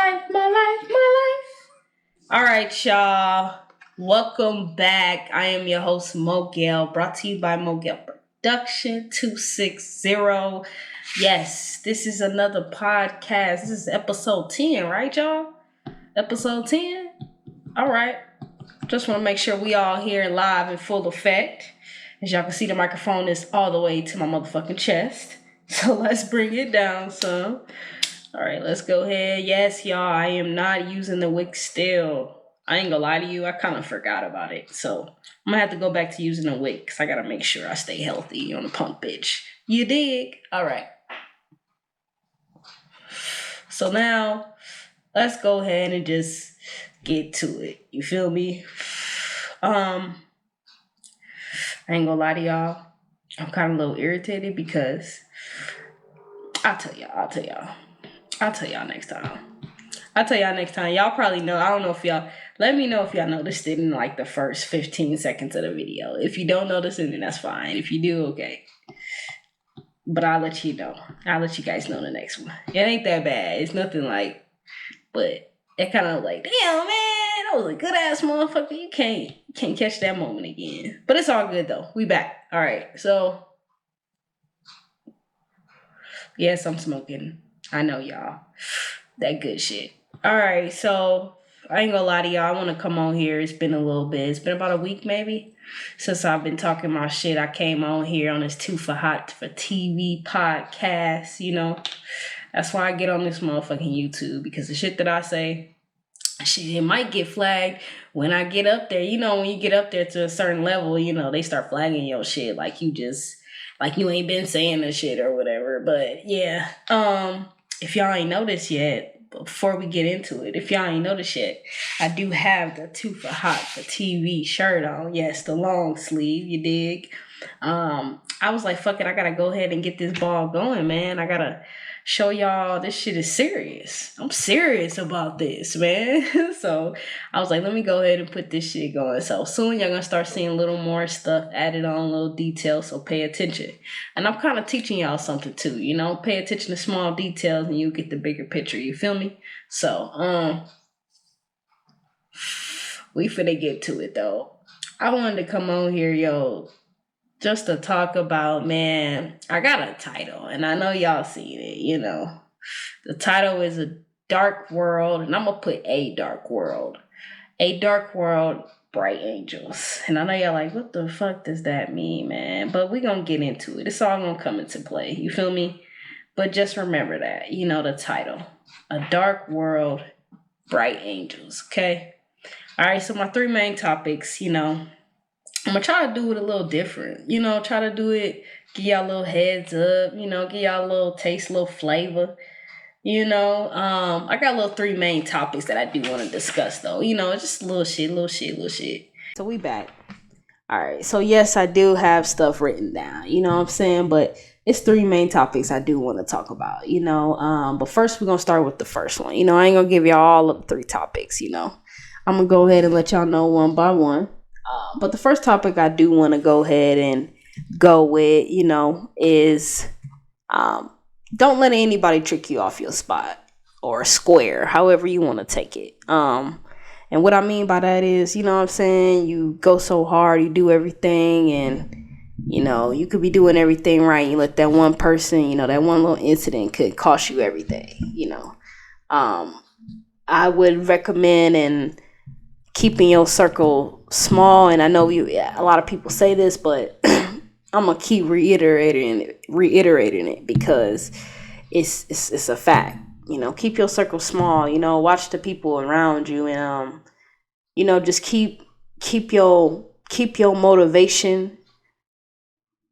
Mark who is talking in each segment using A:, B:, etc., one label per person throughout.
A: life. All right, y'all. Welcome back. I am your host, Mogel, brought to you by Mogel Production 260. Yes, this is another podcast. This is episode 10, right, y'all? Episode 10? All right. Just want to make sure we all here live in full effect. As y'all can see, the microphone is all the way to my motherfucking chest. So let's bring it down some. All right, let's go ahead. Yes, y'all, I am not using the wick still. I ain't gonna lie to you, I kind of forgot about it. So I'm gonna have to go back to using the wick because I gotta make sure I stay healthy on the pump, bitch. You dig? All right. So now let's go ahead and just get to it. You feel me? I ain't gonna lie to y'all. I'm kind of a little irritated because I'll tell y'all next time. Y'all probably know. I don't know if y'all, let me know if y'all noticed it in like the first 15 seconds of the video. If you don't notice it, then that's fine. If you do, okay. But I'll let you know. I'll let you guys know the next one. It ain't that bad. It's nothing like, but it kind of like, damn, man, that was a good ass motherfucker. You can't catch that moment again. But it's all good though. We back. All right. So, yes, I'm smoking. I know y'all. That good shit. All right, so I ain't gonna lie to y'all. I want to come on here. It's been a little bit. It's been about a week maybe since I've been talking my shit. I came on here on this 2HOT4TV podcast. You know, that's why I get on this motherfucking YouTube, because the shit that I say, shit, it might get flagged when I get up there. You know, when you get up there to a certain level, you know, they start flagging your shit like you ain't been saying the shit or whatever. But yeah, if y'all ain't noticed yet, before we get into it, if y'all ain't noticed yet, I do have the 2HOT4TV shirt on. Yes, the long sleeve, you dig? I was like, fuck it, I gotta go ahead and get this ball going, man. I gotta show y'all this shit is serious. I'm serious about this, man. So I was like, let me go ahead and put this shit going. So soon y'all gonna start seeing a little more stuff added on, little details, so pay attention. And I'm kind of teaching y'all something too, you know? Pay attention to small details and you get the bigger picture, you feel me? So, we finna get to it though. I wanted to come on here, yo, just to talk about, man, I got a title, and I know y'all seen it, you know. The title is A Dark World, and I'm going to put A Dark World. A Dark World, Bright Angels. And I know y'all like, what the fuck does that mean, man? But we going to get into it. It's all going to come into play, you feel me? But just remember that, you know, the title. A Dark World, Bright Angels, okay? All right, so my three main topics, you know, I'm going to try to do it a little different, you know, try to do it, give y'all a little heads up, you know, give y'all a little taste, a little flavor, you know. I got little three main topics that I do want to discuss, though, you know, just little shit. So we back. All right, so yes, I do have stuff written down, you know what I'm saying, but it's three main topics I do want to talk about, you know. But first, we're going to start with the first one. You know, I ain't going to give y'all all of the three topics, you know. I'm going to go ahead and let y'all know one by one. But the first topic I do want to go ahead and go with, you know, is don't let anybody trick you off your spot or square, however you want to take it. And what I mean by that is, you know what I'm saying, you go so hard, you do everything, and, you know, you could be doing everything right. You let that one person, you know, that one little incident could cost you everything, you know. I would recommend and keeping your circle small, and I know a lot of people say this, but I'm gonna keep reiterating it because it's a fact. You know, keep your circle small. You know, watch the people around you, and you know, just keep your motivation.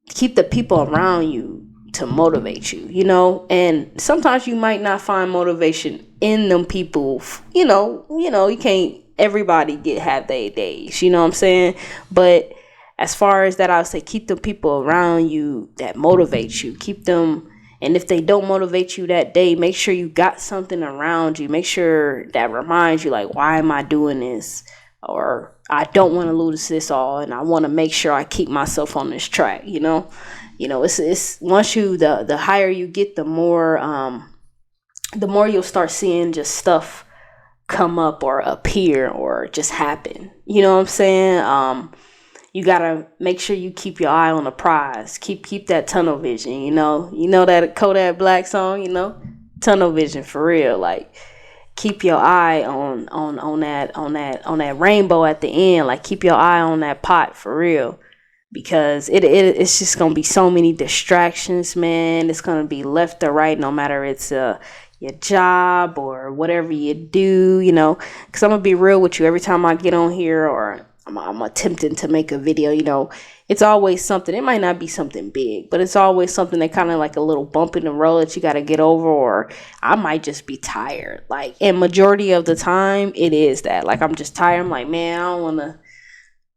A: Keep the people around you to motivate you. You know, and sometimes you might not find motivation in them people. You know, you can't. Everybody have their days, you know what I'm saying? But as far as that, I would say keep the people around you that motivate you. Keep them, and if they don't motivate you that day, make sure you got something around you. Make sure that reminds you, like, why am I doing this? Or I don't want to lose this all, and I want to make sure I keep myself on this track, you know? You know, it's once the higher you get, the more you'll start seeing just stuff come up or appear or just happen. You know what I'm saying? You gotta make sure you keep your eye on the prize. Keep that tunnel vision. You know that Kodak Black song. Tunnel vision for real. Like, keep your eye on that rainbow at the end. Like, keep your eye on that pot for real, because it's just gonna be so many distractions, man. It's gonna be left or right, no matter it's your job or whatever you do. Because I'm gonna be real with you. Every time I get on here or I'm attempting to make a video, it's always something. It might not be something big, but it's always something that kind of like a little bump in the road that you got to get over, or I might just be tired. Like, and majority of the time it is that. Like, I'm just tired. I'm like, man, I don't want to.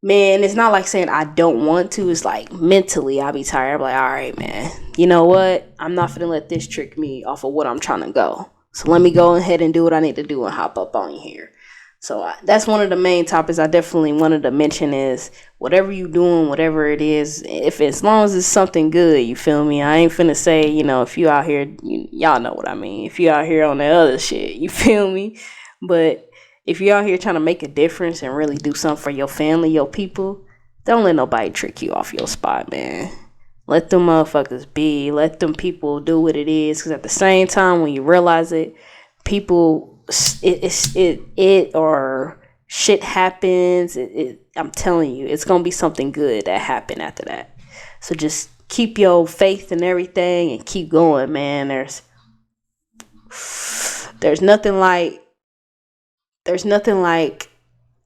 A: Man, it's not like saying I don't want to. It's like mentally I'll be tired. I'm like, all right, man, you know what? I'm not finna let this trick me off of what I'm trying to go. So let me go ahead and do what I need to do and hop up on here. So that's one of the main topics I definitely wanted to mention is whatever you doing, whatever it is, as long as it's something good, you feel me? I ain't finna say, if you out here, y'all know what I mean. If you out here on that other shit, you feel me? But if you out here trying to make a difference and really do something for your family, your people, don't let nobody trick you off your spot, man. Let them motherfuckers be. Let them people do what it is. Because at the same time, when you realize it, people... It or shit happens. I'm telling you, it's gonna be something good that happened after that. So just keep your faith and everything and keep going, man. There's nothing like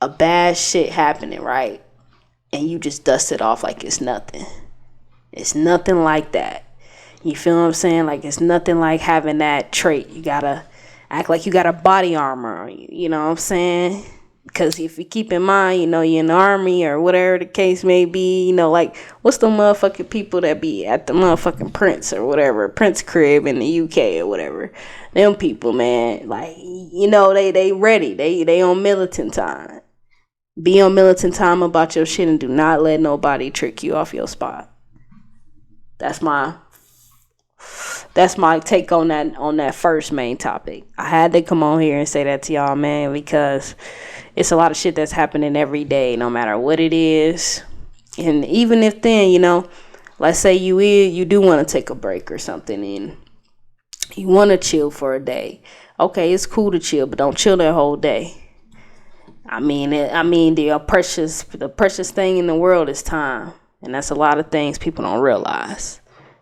A: a bad shit happening, right? And you just dust it off like it's nothing. It's nothing like that. You feel what I'm saying? Like, it's nothing like having that trait. You gotta act like you got a body armor on you. You know what I'm saying? Because if you keep in mind, you're in the army or whatever the case may be, like, what's the motherfucking people that be at the motherfucking Prince or whatever, Prince crib in the UK or whatever? Them people, man, like, they ready. They on militant time. Be on militant time about your shit and do not let nobody trick you off your spot. That's my take on that first main topic. I had to come on here and say that to y'all, man, because it's a lot of shit that's happening every day, no matter what it is. And even if then, let's say you do want to take a break or something and you want to chill for a day. Okay, it's cool to chill, but don't chill that whole day. I mean, the precious thing in the world is time, and that's a lot of things people don't realize.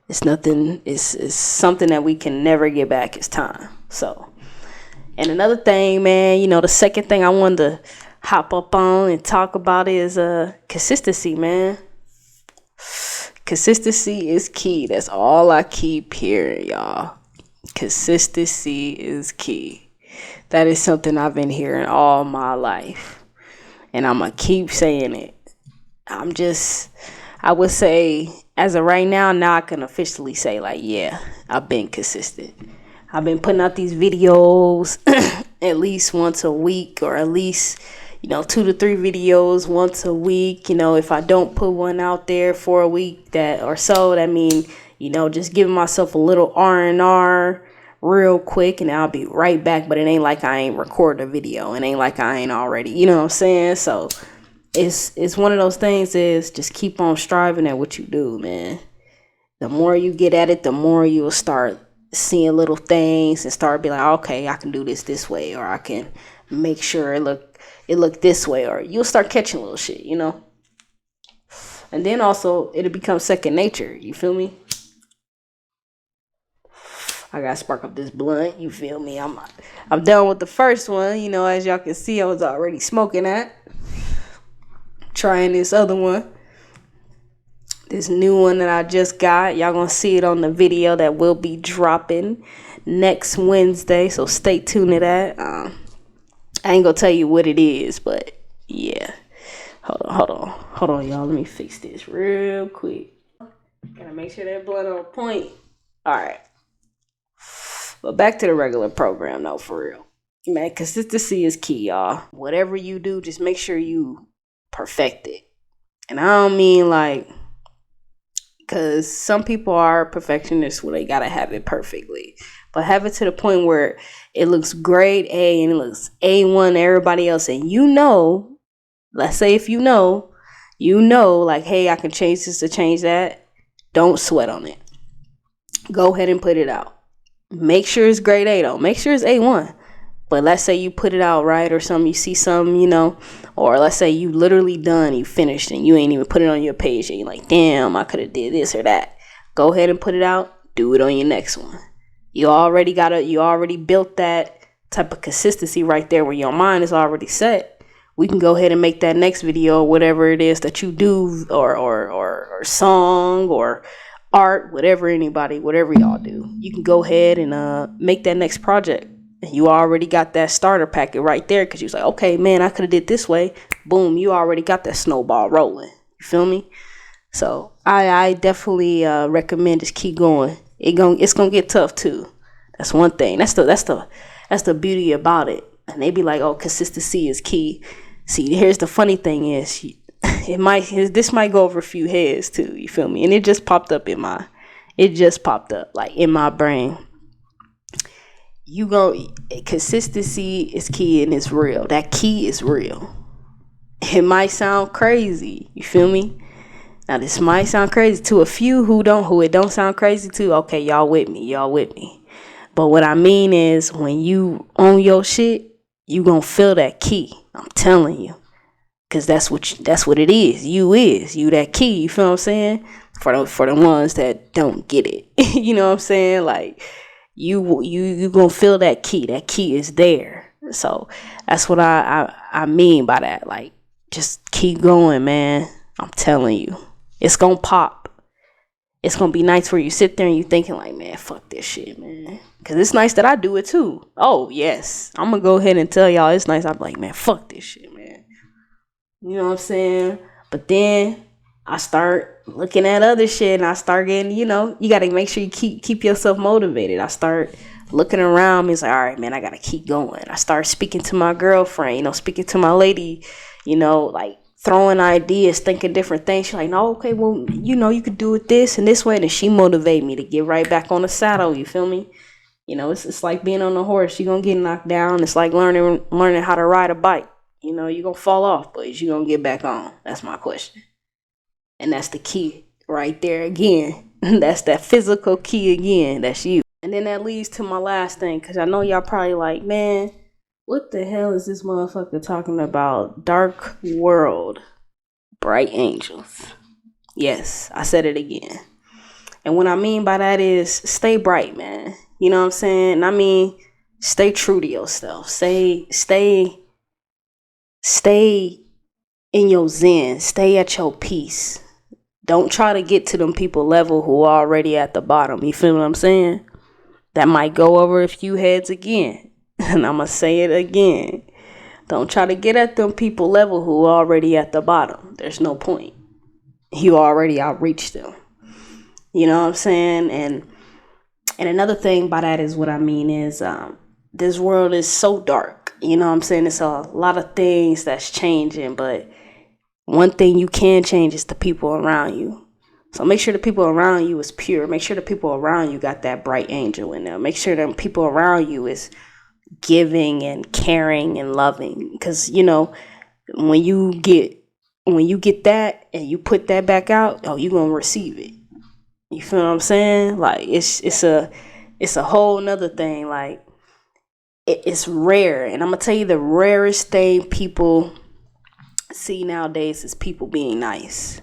A: It's nothing. It's something that we can never get back. It's time. So, and another thing, man, the second thing I wanted to hop up on and talk about is consistency, man. Consistency is key. That's all I keep hearing, y'all. Consistency is key. That is something I've been hearing all my life, and I'm gonna keep saying it. I would say, as of right now I can officially say, like, yeah, I've been consistent. I've been putting out these videos at least once a week, or at least, 2 to 3 videos once a week. If I don't put one out there for a week that mean, just giving myself a little R&R real quick, and I'll be right back. But it ain't like I ain't recorded a video. It ain't like I ain't already, you know what I'm saying? So it's one of those things is just keep on striving at what you do, man. The more you get at it, the more you'll start seeing little things and start being like, okay, I can do this way, or I can make sure it look this way, or you'll start catching little shit, And then also it'll become second nature. You feel me? I gotta spark up this blunt. You feel me? I'm done with the first one. As y'all can see, I was already smoking that. Trying this other one. This new one that I just got. Y'all gonna see it on the video that will be dropping next Wednesday. So stay tuned to that. I ain't gonna tell you what it is, but yeah. Hold on, y'all. Let me fix this real quick. Gotta make sure that blunt on point. Alright. But back to the regular program though, for real. Man, consistency is key, y'all. Whatever you do, just make sure you perfect it. And I don't mean like, because some people are perfectionists where they gotta have it perfectly, but have it to the point where it looks grade A and it looks A1 to everybody else. And let's say if you know, like, hey, I can change this to change that. Don't sweat on it. Go ahead and put it out. Make sure it's grade A though. Make sure it's A1. But let's say you put it out, right, or something, you see something, or let's say you literally done, you finished, and you ain't even put it on your page, and you're like, damn, I could have did this or that. Go ahead and put it out. Do it on your next one. You already built that type of consistency right there where your mind is already set. We can go ahead and make that next video, whatever it is that you do, or song, or art, whatever y'all do. You can go ahead and make that next project. And you already got that starter packet right there because you was like, okay, man, I could have did this way. Boom, you already got that snowball rolling. You feel me? So I definitely recommend just keep going. It's gonna get tough too. That's one thing. That's the beauty about it. And they be like, oh, consistency is key. See, here's the funny thing is, this might go over a few heads too. You feel me? And it just popped up like in my brain. Consistency is key and it's real. That key is real. It might sound crazy. You feel me? Now this might sound crazy to a few who it don't sound crazy to. Okay, y'all with me. But what I mean is when you own your shit, you gonna feel that key. I'm telling you. Cause that's what it is. You that key. You feel what I'm saying? For the ones that don't get it. You know what I'm saying? Like you gonna feel that key. That key is there. So that's what I mean by that. Like, just keep going, man. I'm telling you, it's gonna pop. It's gonna be nice where you sit there and you thinking like, man, fuck this shit, man. Cause it's nice that I do it too. Oh yes, I'm gonna go ahead and tell y'all it's nice. I'm like, man, fuck this shit, man. You know what I'm saying? But then I start looking at other shit and I start getting, you gotta make sure you keep yourself motivated. I start looking around me. It's like, all right, man, I gotta keep going. I start speaking to my girlfriend, speaking to my lady, like throwing ideas, thinking different things. She's like, no, okay, well, you could do it this and this way. And she motivated me to get right back on the saddle. You feel me? It's like being on a horse. You're gonna get knocked down. It's like learning how to ride a bike. You're gonna fall off, but you're gonna get back on. That's my question. And that's the key right there again. That's that physical key again. That's you. And then that leads to my last thing, because I know y'all probably like, man, what the hell is this motherfucker talking about? Dark world, bright angels. Yes, I said it again. And what I mean by that is stay bright, man. You know what I'm saying? I mean, stay true to yourself. Stay in your zen. Stay at your peace. Don't try to get to them people level who are already at the bottom. You feel what I'm saying? That might go over a few heads again. And I'm going to say it again. Don't try to get at them people level who are already at the bottom. There's no point. You already outreached them. You know what I'm saying? And another thing by that is what I mean is this world is so dark. You know what I'm saying? It's a lot of things that's changing, but one thing you can change is the people around you. So make sure the people around you is pure. Make sure the people around you got that bright angel in them. Make sure the people around you is giving and caring and loving. Because, when you get that and you put that back out, you're going to receive it. You feel what I'm saying? Like, it's a whole nother thing. Like, it's rare. And I'm going to tell you the rarest thing people see nowadays is people being nice.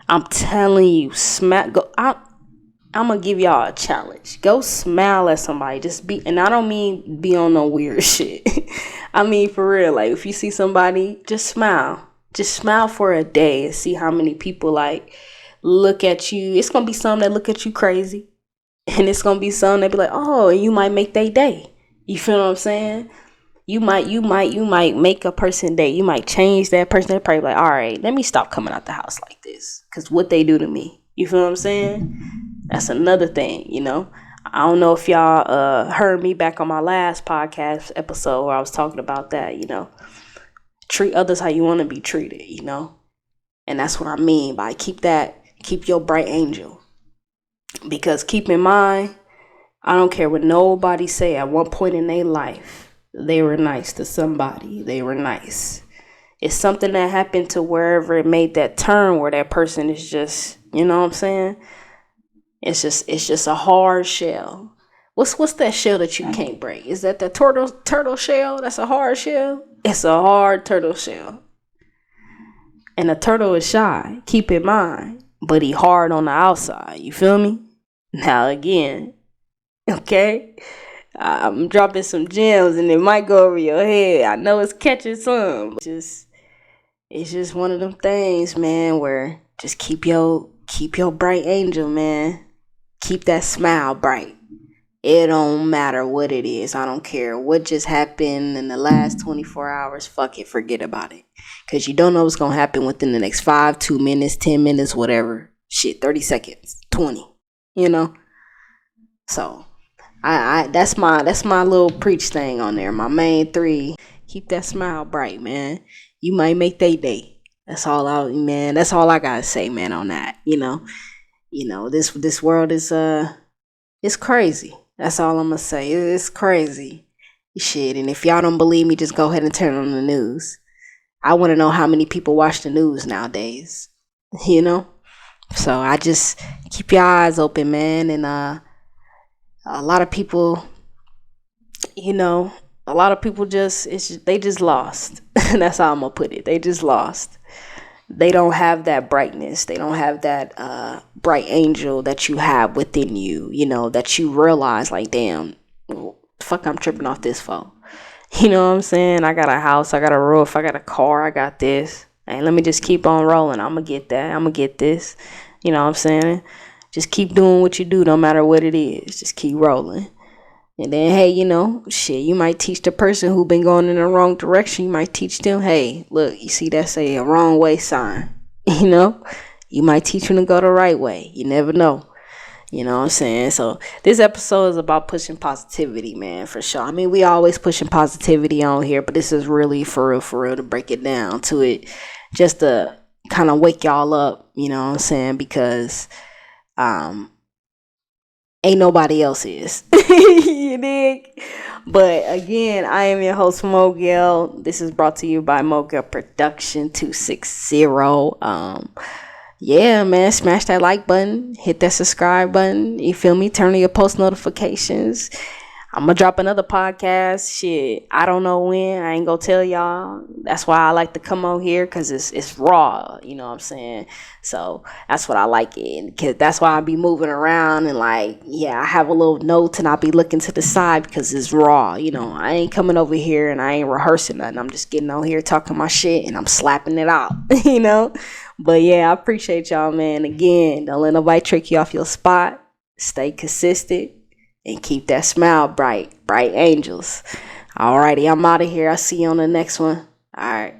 A: I'm telling you, I'm gonna give y'all a challenge. Go smile at somebody. Just be, and I don't mean be on no weird shit. I mean for real. Like, if you see somebody, just smile. Just smile for a day and see how many people like look at you. It's gonna be some that look at you crazy, and it's gonna be some that be like, oh, and you might make their day. You feel what I'm saying? You might make a person day. You might change that person. They're probably like, all right, let me stop coming out the house like this. Because what they do to me. You feel what I'm saying? That's another thing, I don't know if y'all heard me back on my last podcast episode where I was talking about that, Treat others how you want to be treated, And that's what I mean by keep your bright angel. Because keep in mind, I don't care what nobody say. At one point in their life, they were nice to somebody. They were nice. It's something that happened to wherever it made that turn where that person is just, you know what I'm saying? It's just a hard shell. What's that shell that you can't break? Is that the turtle shell? That's a hard shell? It's a hard turtle shell. And a turtle is shy, keep in mind. But he hard on the outside. You feel me? Now again, okay? I'm dropping some gems and it might go over your head. I know it's catching some. It's just one of them things, man, where just keep your bright angel, man. Keep that smile bright. It don't matter what it is. I don't care what just happened in the last 24 hours. Fuck it. Forget about it. Because you don't know what's going to happen within the next 5, 2 minutes, 10 minutes, whatever. Shit, 30 seconds, 20, you know? So, I that's my little preach thing on there. My main 3. Keep that smile bright, man. You might make their day. That's all I got to say, man, on that, you know? You know, this world is, it's crazy. That's all I'm going to say. It's crazy. Shit. And if y'all don't believe me, just go ahead and turn on the news. I want to know how many people watch the news nowadays. You know? So I just keep your eyes open, man. And a lot of people, you know, they just lost. That's how I'm going to put it. They just lost. They don't have that brightness. They don't have that bright angel that you have within you, you know, that you realize like, damn, fuck, I'm tripping off this phone. You know what I'm saying? I got a house, I got a roof, I got a car, I got this. And let me just keep on rolling. I'm going to get that. I'm going to get this. You know what I'm saying? Just keep doing what you do, no matter what it is. Just keep rolling. And then, hey, you know, shit, you might teach the person who been going in the wrong direction. You might teach them, hey, look, you see that's a wrong way sign. You know, you might teach them to go the right way. You never know. You know what I'm saying? So this episode is about pushing positivity, man, for sure. I mean, we always pushing positivity on here, but this is really for real to break it down to it, just to kind of wake y'all up, you know what I'm saying? Because, ain't nobody else is. You dig? But again, I am your host, Mogel. This is brought to you by Mogel Production 260. Yeah, man, smash that like button, hit that subscribe button. You feel me? Turn on your post notifications. I'm gonna drop another podcast. Shit, I don't know when. I ain't gonna tell y'all. That's why I like to come on here, because it's raw. You know what I'm saying? So that's what I like it. Because that's why I be moving around and like, yeah, I have a little note and I'll be looking to the side because it's raw. You know, I ain't coming over here and I ain't rehearsing nothing. I'm just getting on here talking my shit and I'm slapping it out. You know? But yeah, I appreciate y'all, man. Again, don't let nobody trick you off your spot. Stay consistent. And keep that smile bright. Bright angels. Alrighty, I'm out of here. I'll see you on the next one. Alright.